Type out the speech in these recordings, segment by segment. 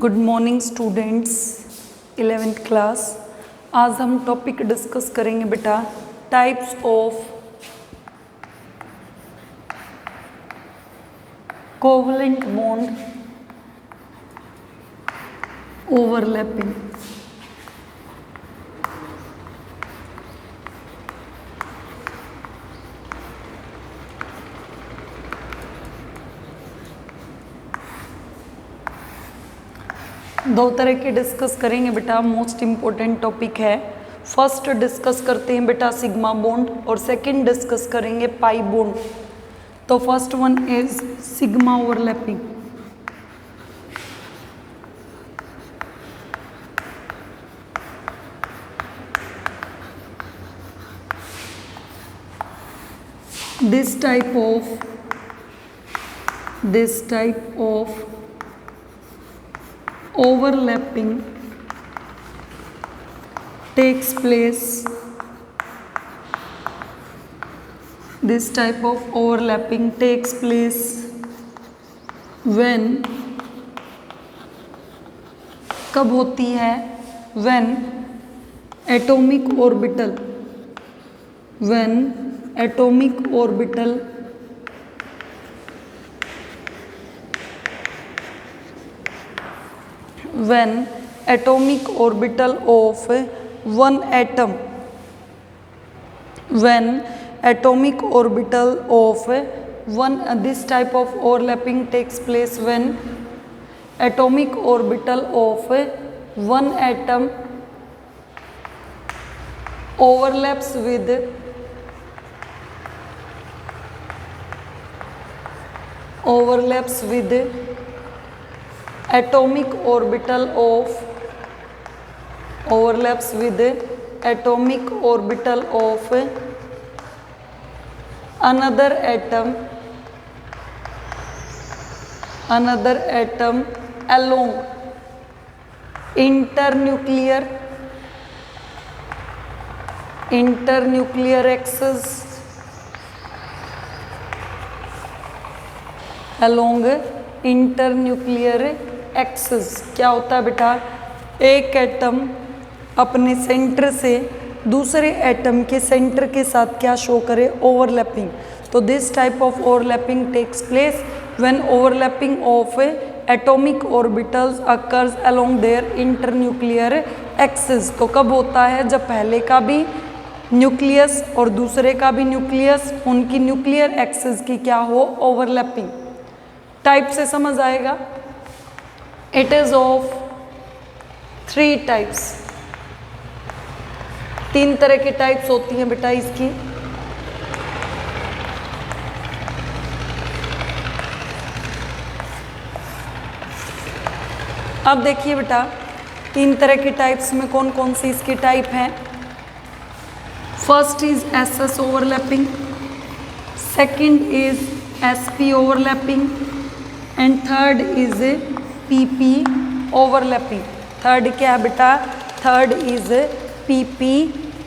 Good morning students 11th class. आज हम topic discuss करेंगे बेटा types of covalent bond overlapping. दो तरह के डिस्कस करेंगे बेटा, मोस्ट इम्पोर्टेंट टॉपिक है। फर्स्ट डिस्कस करते हैं बेटा सिग्मा बॉन्ड और सेकंड डिस्कस करेंगे पाई बॉन्ड। तो first one is sigma overlapping. this type of overlapping takes place when कब होती है when atomic orbital of one atom this type of overlapping takes place when atomic orbital of one atom overlaps with atomic orbital of another atom along internuclear axis क्या होता है बेटा, एक atom अपने centre से दूसरे एटम के centre के साथ क्या शो करे, ओवरलैपिंग। तो this type of overlapping takes place when overlapping of atomic orbitals occurs along their internuclear axis. तो कब होता है, जब पहले का भी न्यूक्लियस और दूसरे का भी न्यूक्लियस उनकी न्यूक्लियर एक्सिस की क्या हो, ओवरलैपिंग। टाइप से समझ आएगा। इट इज ऑफ 3 टाइप्स, 3 तरह की टाइप्स होती हैं बेटा इसकी। अब देखिए बेटा 3 तरह की टाइप्स में कौन कौन सी इसकी टाइप हैं। First is SS overlapping, second is SP overlapping and third is PP overlapping. Third क्या है बेटा, थर्ड इज पीपी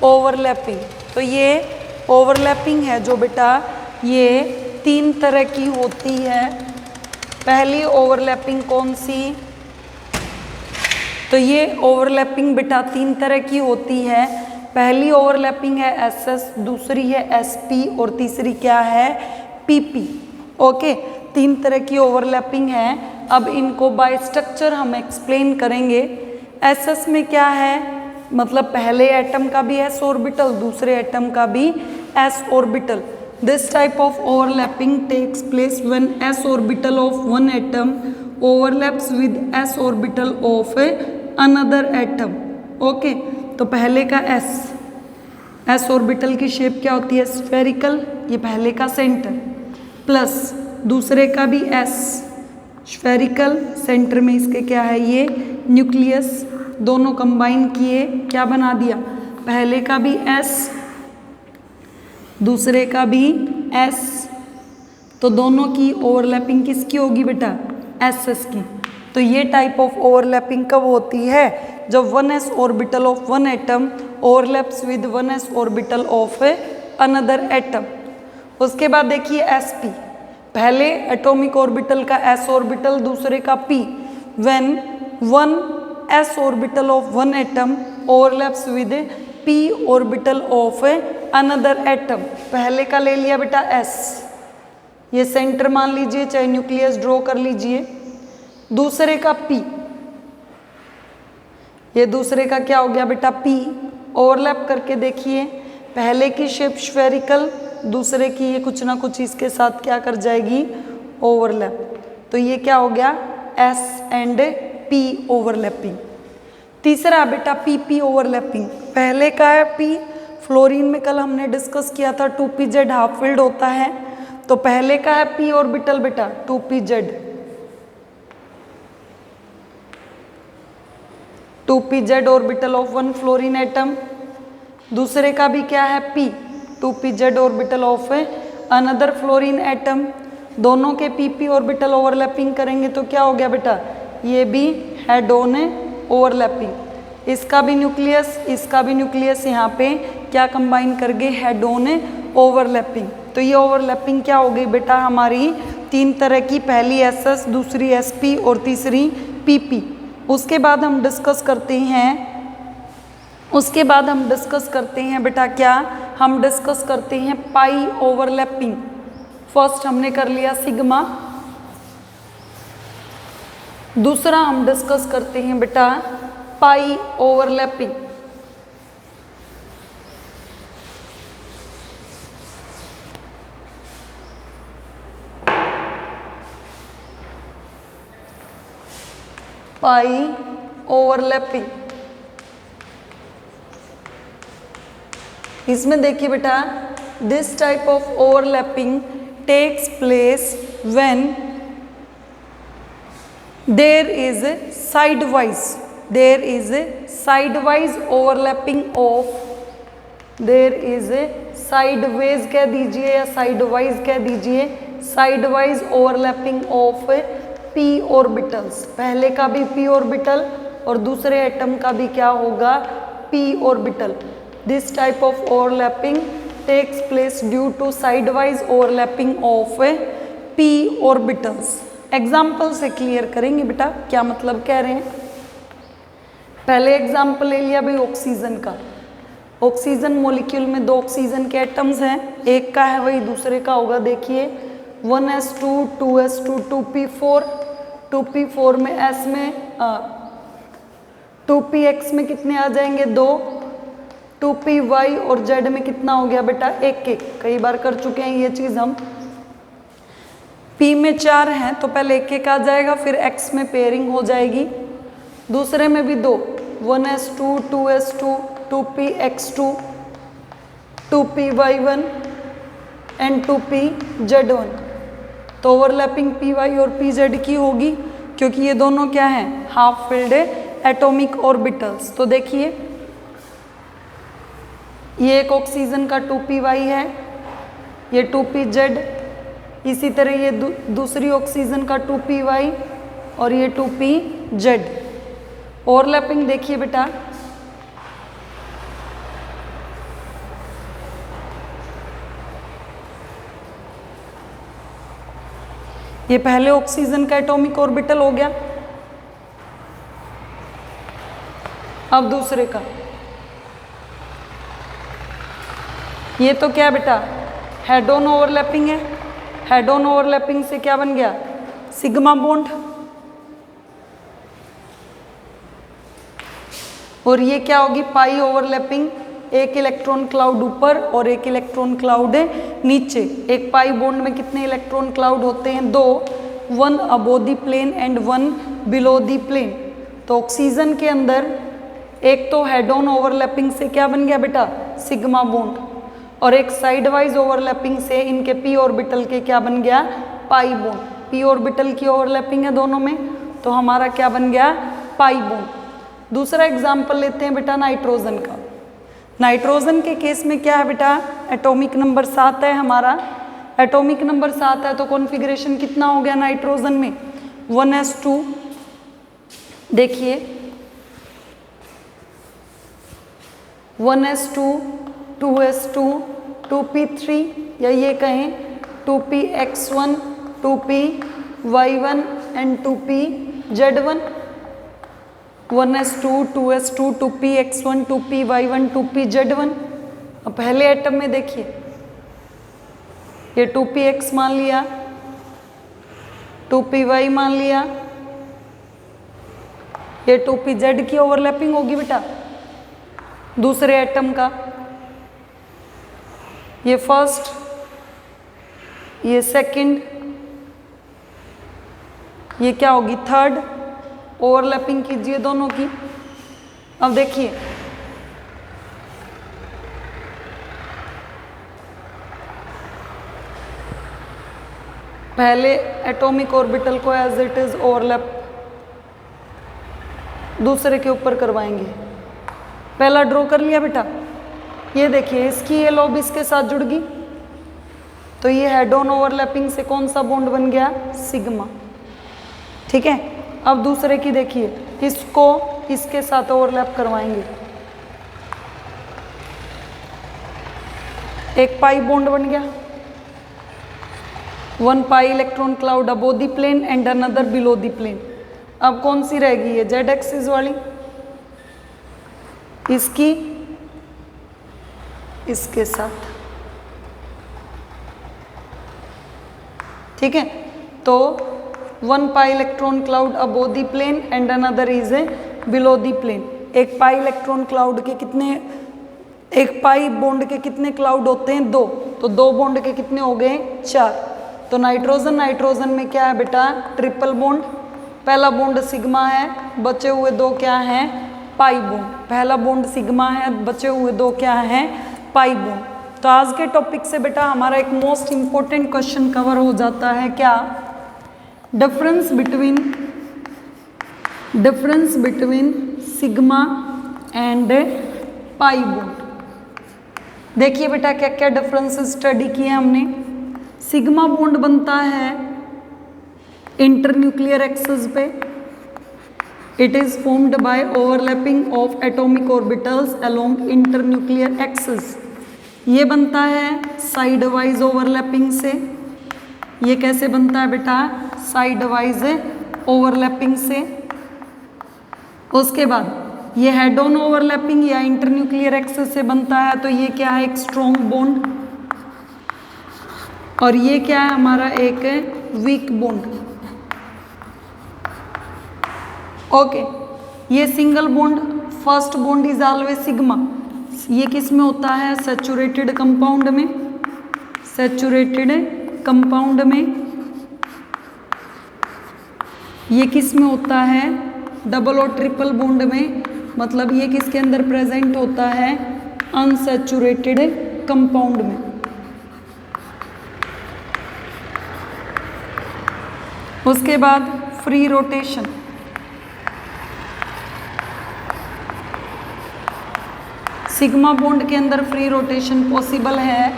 ओवरलैपिंग। तो ये ओवरलैपिंग है जो बेटा ये 3 तरह की होती है। पहली ओवरलैपिंग कौन सी, तो ये ओवरलैपिंग बेटा 3 तरह की होती है। पहली ओवरलैपिंग है एसएस, दूसरी है एसपी और तीसरी क्या है, पीपी। ओके, 3 तरह की ओवरलैपिंग है। अब इनको बाय स्ट्रक्चर हम एक्सप्लेन करेंगे। एसएस में क्या है, मतलब पहले एटम का भी एस ऑर्बिटल, दूसरे एटम का भी s orbital. This type of overlapping takes place when s orbital of one atom overlaps with s orbital of another atom. Okay, तो पहले का एस ऑर्बिटल की शेप क्या होती है, स्फेरिकल, ये पहले का सेंटर, प्लस दूसरे का भी एस स्फेरिकल, सेंटर में इसके क्या है, ये न्यूक्लियस। दोनों कंबाइन किए क्या बना दिया, पहले का भी एस दूसरे का भी एस। तो दोनों की ओवरलैपिंग किसकी होगी बेटा, एस की। तो ये टाइप ऑफ ओवरलैपिंग कब होती है, जब 1s orbital of one atom overlaps with 1s orbital of another atom. उसके बाद देखिए sp, पहले एटॉमिक ऑर्बिटल का s ऑर्बिटल दूसरे का p, when one s orbital of one atom overlaps with p orbital of another atom. पहले का ले लिया बेटा s, ये सेंटर मान लीजिए, चाहे न्यूक्लियस ड्रॉ कर लीजिए। दूसरे का p, ये दूसरे का क्या हो गया बेटा p। ओवरलैप करके देखिए, पहले की शेप स्फेरिकल, दूसरे की ये कुछ ना कुछ इसके साथ क्या कर जाएगी, ओवरलैप। तो ये क्या हो गया, s एंड p ओवरलैपिंग। तीसरा बेटा pp ओवरलैपिंग, पहले का है p, फ्लोरीन में कल हमने डिस्कस किया था 2pz हाफ फिल्ड होता है, तो पहले का है p ऑर्बिटल बेटा 2pz orbital of one fluorine atom. दूसरे का भी क्या है p, 2pz orbital of another fluorine atom. दोनों के pp ऑर्बिटल ओवरलैपिंग करेंगे तो क्या हो गया बेटा, ये भी हेड ऑन ओवरलैपिंग। इसका भी न्यूक्लियस, इसका भी न्यूक्लियस यहाँ पे क्या कंबाइन कर गए, हेड ऑन ओवरलैपिंग। तो ये ओवरलैपिंग क्या हो गई बेटा हमारी, तीन तरह की, पहली SS, दूसरी SP और तीसरी PP। उसके बाद हम डिस्कस करते हैं बेटा क्या, हम डिस्कस करते हैं पाई ओवरलैपिंग। फर्स्ट हमने कर लिया सिग्मा, दूसरा हम डिस्कस करते हैं बेटा पाई ओवरलैपिंग। पाई ओवरलैपिंग, इसमें देखिए बेटा, this type of overlapping takes place when there is sidewise overlapping of, there is sideways कह दीजिए या साइडवाइज कह दीजिए, sidewise overlapping of p orbitals. पहले का भी p ऑर्बिटल और दूसरे एटम का भी क्या होगा, p orbital. This type of overlapping takes place due to sidewise overlapping of p orbitals. Example से क्लियर करेंगे बेटा क्या मतलब कह रहे हैं। पहले एग्जाम्पल ले लिया भाई ऑक्सीजन का। ऑक्सीजन मॉलिक्यूल में दो ऑक्सीजन के एटम्स हैं, एक का है वही दूसरे का होगा। देखिए 1s2 2s2 2p4, 2p4 में s में 2px में कितने आ जाएंगे, 2, 2py और z में कितना हो गया बेटा, 1, कई बार कर चुके हैं ये चीज़ हम। p में 4 हैं तो पहले 1 आ जाएगा, फिर x में पेयरिंग हो जाएगी। दूसरे में भी 2, 1s2 2s2 2px2 2py1 and 2pz1। तो ओवरलैपिंग py और pz की होगी क्योंकि ये दोनों क्या हैं, हाफ फिल्ड एटॉमिक ऑर्बिटल्स। तो देखिए ये एक ऑक्सीजन का 2py है, ये 2pz, इसी तरह ये दूसरी ऑक्सीजन का 2py और ये 2pz। ओवरलैपिंग देखिए बेटा, ये पहले ऑक्सीजन का एटॉमिक ऑर्बिटल हो गया, अब दूसरे का। ये तो क्या बेटा, हेड ऑन ओवरलैपिंग है। हेड ऑन ओवरलैपिंग से क्या बन गया, सिग्मा बॉन्ड। और ये क्या होगी, पाई ओवरलैपिंग, एक इलेक्ट्रॉन क्लाउड ऊपर और एक इलेक्ट्रॉन क्लाउड नीचे। एक पाई बॉन्ड में कितने इलेक्ट्रॉन क्लाउड होते हैं, 2, 1 above the plane and 1 below the plane. तो ऑक्सीजन के अंदर एक तो हेड ऑन ओवरलैपिंग से क्या बन गया बेटा, सिग्मा बॉन्ड, और एक साइड वाइज ओवरलैपिंग से इनके p ऑर्बिटल के क्या बन गया, पाई बॉन्ड। p ऑर्बिटल की ओवरलैपिंग है दोनों में, तो हमारा क्या बन गया, पाई बॉन्ड। दूसरा एग्जाम्पल लेते हैं बेटा नाइट्रोजन का। नाइट्रोजन के केस में क्या है बेटा, एटॉमिक नंबर 7 है हमारा। एटॉमिक नंबर 7 है तो कॉन्फ़िगरेशन कितना हो गया नाइट्रोजन में, 1s2। देखिए 1s2 2s2 2p3 या ये कहें 2px1 2py1 and 2pz1। 1s2 2s2 2px1 2py1 2pz1। अब पहले एटम में देखिए, ये 2px मान लिया, 2py मान लिया, ये 2pz की ओवरलैपिंग होगी बेटा दूसरे एटम का, ये फर्स्ट, ये सेकंड, ये क्या होगी थर्ड, ओवरलैपिंग कीजिए दोनों की। अब देखिए पहले एटॉमिक ऑर्बिटल को एज इट इज ओवरलैप दूसरे के ऊपर करवाएंगे। पहला ड्रॉ कर लिया बेटा, ये देखिए इसकी ये लॉब इसके साथ जुड़ गई, तो ये हेड ऑन ओवरलैपिंग से कौन सा बॉन्ड बन गया, सिग्मा। ठीक है, अब दूसरे की देखिए, इसको इसके साथ ओवरलैप करवाएंगे, एक पाई बॉन्ड बन गया, 1 pi electron cloud above the plane and another below the plane. अब कौन सी रहेगी, ये जेड एक्सिस वाली, इसकी इसके साथ। ठीक है, तो 1 pi electron cloud above the plane and another is a below the plane. एक पाई इलेक्ट्रॉन क्लाउड के कितने, एक पाई बॉन्ड के कितने क्लाउड होते हैं, 2, तो 2 बॉन्ड के कितने हो गए, 4। तो नाइट्रोजन में क्या है बेटा, ट्रिपल बॉन्ड, पहला बॉन्ड सिग्मा है, बचे हुए 2 क्या हैं, पाई बॉन्ड। पहला बॉन्ड सिग्मा है, बचे हुए 2 क्या हैं, पाई बॉन्ड। तो आज के टॉपिक से बेटा हमारा एक मोस्ट इंपॉर्टेंट क्वेश्चन कवर हो जाता है, क्या, difference between sigma and pi bond. देखिए बेटा क्या क्या डिफरेंस स्टडी किए हमने। सिग्मा बॉन्ड बनता है इंटरन्यूक्लियर एक्सिस पे, it is formed by overlapping of atomic orbitals along internuclear axis. ये बनता है साइड वाइज ओवरलैपिंग से। ये कैसे बनता है बेटा, साइड वाइज ओवरलैपिंग से। उसके बाद ये हेड ऑन ओवरलैपिंग या इंटरन्यूक्लियर एक्सिस से बनता है, तो ये क्या है, एक स्ट्रॉन्ग बॉन्ड, और ये क्या है हमारा, एक वीक बॉन्ड। ओके, ये single bond, first bond is always sigma. ये किस में होता है, सैचुरेटेड कंपाउंड में, सैचुरेटेड कंपाउंड में। ये किस में होता है, डबल और ट्रिपल बॉन्ड में, मतलब ये किसके अंदर प्रेजेंट होता है, अनसैचुरेटेड कंपाउंड में। उसके बाद फ्री रोटेशन, सिग्मा बॉन्ड के अंदर फ्री रोटेशन पॉसिबल है,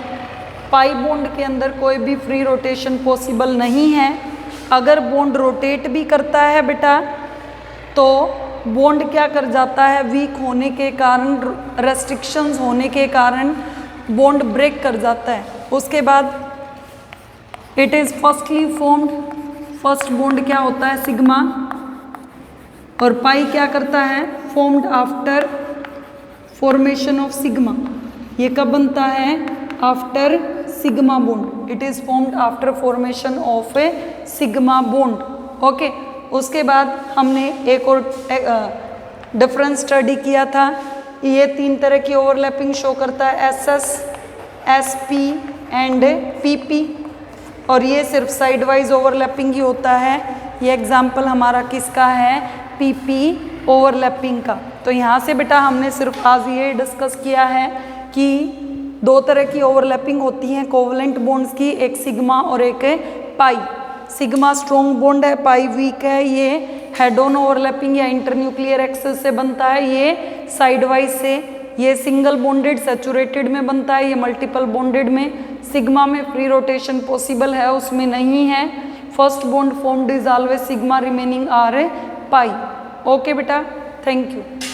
पाई बॉन्ड के अंदर कोई भी फ्री रोटेशन पॉसिबल नहीं है। अगर बॉन्ड रोटेट भी करता है बेटा, तो बॉन्ड क्या कर जाता है, वीक होने के कारण, रेस्ट्रिक्शंस होने के कारण बॉन्ड ब्रेक कर जाता है। उसके बाद it is firstly formed, first bond क्या होता है, सिग्मा, और पाई क्या करता है, formed after formation of sigma. ये कब बनता है, after sigma bond, it is formed after formation of A sigma bond. Okay, उसके बाद हमने एक और डिफरेंस स्टडी किया था। ये 3 तरह की ओवरलैपिंग शो करता है, SS, SP एंड PP, और ये सिर्फ साइड वाइज ओवरलैपिंग ही होता है। ये एग्जाम्पल हमारा किसका है, PP ओवरलैपिंग का। तो यहाँ से बेटा हमने सिर्फ आज ये डिस्कस किया है कि 2 तरह की ओवरलैपिंग होती हैं कोवलेंट बॉन्ड्स की, एक सिग्मा और एक पाई। सिग्मा स्ट्रॉन्ग बॉन्ड है, पाई वीक है। ये हेड ऑन ओवरलैपिंग या इंटरन्यूक्लियर एक्सिस से बनता है, ये साइड वाइज से। ये सिंगल बॉन्डेड सैचुरेटेड में बनता है, ये मल्टीपल बॉन्डेड में। सिग्मा में फ्री रोटेशन पॉसिबल है, उसमें नहीं है। First bond formed is always sigma, remaining are pi. Okay बेटा, थैंक यू।